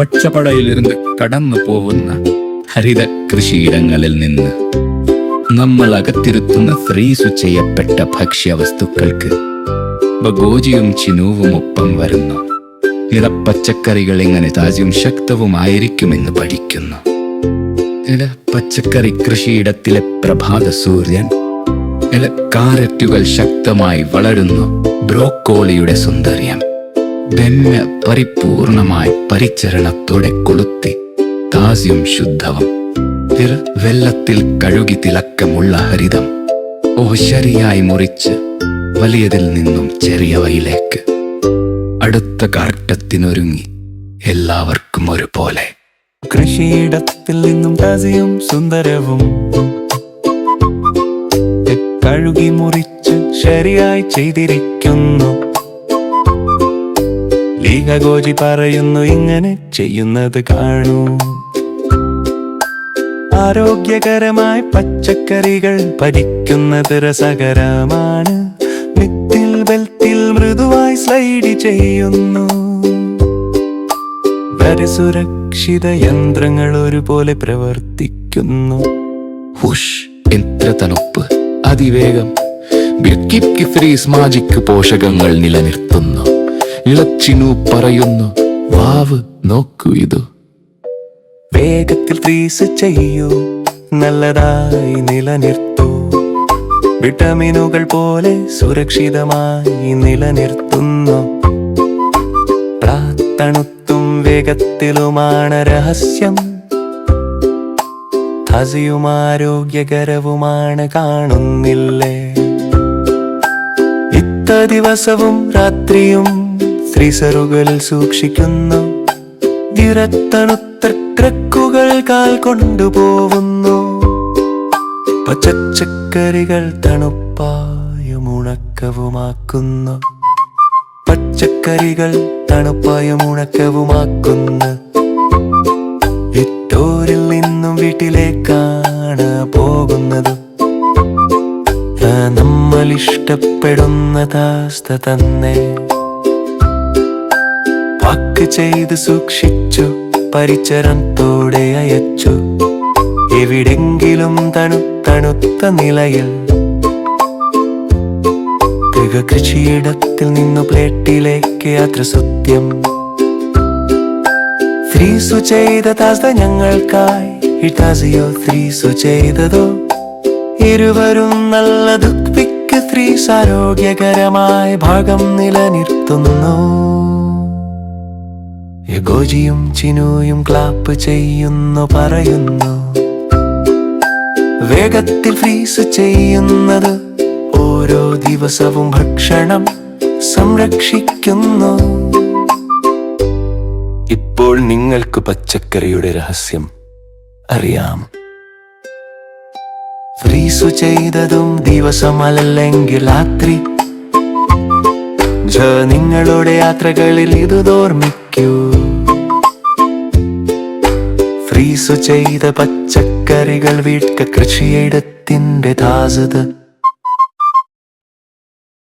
പച്ചപ്പടയിലിருந்து കടന്നു പോകുന്ന ഹരിത കൃഷിയിടങ്ങളിൽ നിന്ന് നമ്മൾ അകത്തിരുത്തുന്ന ഫ്രീസു ചെയ്യപ്പെട്ട ഭക്ഷ്യവസ്തുക്കൾക്ക് ബഗോജിയും ചിനുവും ഒപ്പം വരുന്നു. ഇളപ്പച്ചക്കറികൾ എങ്ങനെ താജയും ശക്തവുമായിരിക്കുമെന്ന് പഠിക്കുന്നു. പച്ചക്കറി കൃഷിയിടത്തിലെ പ്രഭാത സൂര്യൻ, കാരറ്റുകൾ ശക്തമായി വളരുന്നു. ബ്രോക്കോളിയുടെ സുന്ദര്യം വെണ്ണ പരിപൂർണമായി പരിചരണത്തോടെ കൊളുത്തി താസ്യം ശുദ്ധവും വെള്ളത്തിൽ കഴുകി തിളക്കമുള്ള ഹരിതം ശരിയായി മുറിച്ച് വലിയതിൽ നിന്നും ചെറിയവയിലേക്ക് അടുത്ത കാറ്റത്തിനൊരുങ്ങി എല്ലാവർക്കും ഒരുപോലെ. കൃഷിയിടത്തിൽ നിന്നും താസ്യം സുന്ദരവും കഴുകി മുറിച്ച് ശരിയായി ചെയ്തിരിക്കുന്നു. ലീഗോജി പറയുന്നു, ഇങ്ങനെ ചെയ്യുന്നത് കാണൂ. ആരോഗ്യകരമായി പച്ചക്കറികൾ ഭരിക്കുന്നത് രസകരമാണ്. വിത്തിൽ ബെൽറ്റിൽ മൃദുവായി സ്ലൈഡ് ചെയ്യുന്നു. വരെ സുരക്ഷിത യന്ത്രങ്ങൾ ഒരുപോലെ പ്രവർത്തിക്കുന്നു. ഹുഷ്, എത്ര തണുപ്പ്! അതിവേഗം ഫ്രീസ് മാജിക് പോഷകങ്ങൾ നിലനിർത്തുന്നു. ഇളച്ചിനു പറയുന്നു, വാവ്, നോക്കൂ ഇത്. വേഗത്തിൽ ഫ്രീസ് ചെയ്യൂ, നല്ലതായി നിലനിർത്തൂ. വിറ്റമിനുകൾ പോലെ സുരക്ഷിതമായി നിലനിർത്തുന്നു. തണുത്തും വേഗത്തിലുമാണ് രഹസ്യം. താസ്യവും ആരോഗ്യകരവുമാണ്, കാണുന്നില്ലേ? ഇത്ര ദിവസവും രാത്രിയും ഫ്രീസറുകളിൽ സൂക്ഷിക്കുന്നു. തണുത്ത ട്രക്കുകൾ കാൽ കൊണ്ടുപോകുന്നു. പച്ചക്കറികൾ തണുപ്പായും ഉണക്കവുമാക്കുന്നു. പച്ചക്കറികൾ തണുപ്പായും ഉണക്കവുമാക്കുന്നു. സ്റ്റോറിൽ നിന്നും വീട്ടിലേക്കാണ് പോകുന്നത്. നമ്മൾ ഇഷ്ടപ്പെടുന്ന താസ്ത തന്നെ പാക്ക് ചെയ്ത് സൂക്ഷിച്ചു, പരിചരണത്തോടെ അയച്ചു. എവിടെങ്കിലും തണുത്ത നിലയിൽ കൃഷിയിടത്തിൽ നിന്നു പ്ലേറ്റിലേക്ക് യാത്ര സത്യം. ഫ്രീസു ചെയ്ത താസ്ത ഞങ്ങൾക്കായി, താസ്യോ ഫ്രീസു ചെയ്തതോ? ഇരുവരും നല്ല ദുഃഖിക്ക് ഫ്രീസ് ആരോഗ്യകരമായ ഭാഗം നിലനിർത്തുന്നു. ഗോജിയും ചിനുവും ക്ലാപ്പ് ചെയ്യുന്നു, പറയുന്നു, വേഗത്തിൽ ഫ്രീസ് ചെയ്യുന്നത് ഓരോ ദിവസവും ഭക്ഷണം സംരക്ഷിക്കുന്നു. ഇപ്പോൾ നിങ്ങൾക്ക് പച്ചക്കറിയുടെ രഹസ്യം അറിയാം. ഫ്രീസു ചെയ്തതും ദിവസമല്ലെങ്കിൽ രാത്രി. നിങ്ങളുടെ യാത്രകളിൽ ഇത് ഓർമ്മിക്കൂ. ഫ്രീസു ചെയ്ത പച്ചക്കറികൾ വീട്ട് കൃഷിയിടത്തിന്റെ താസത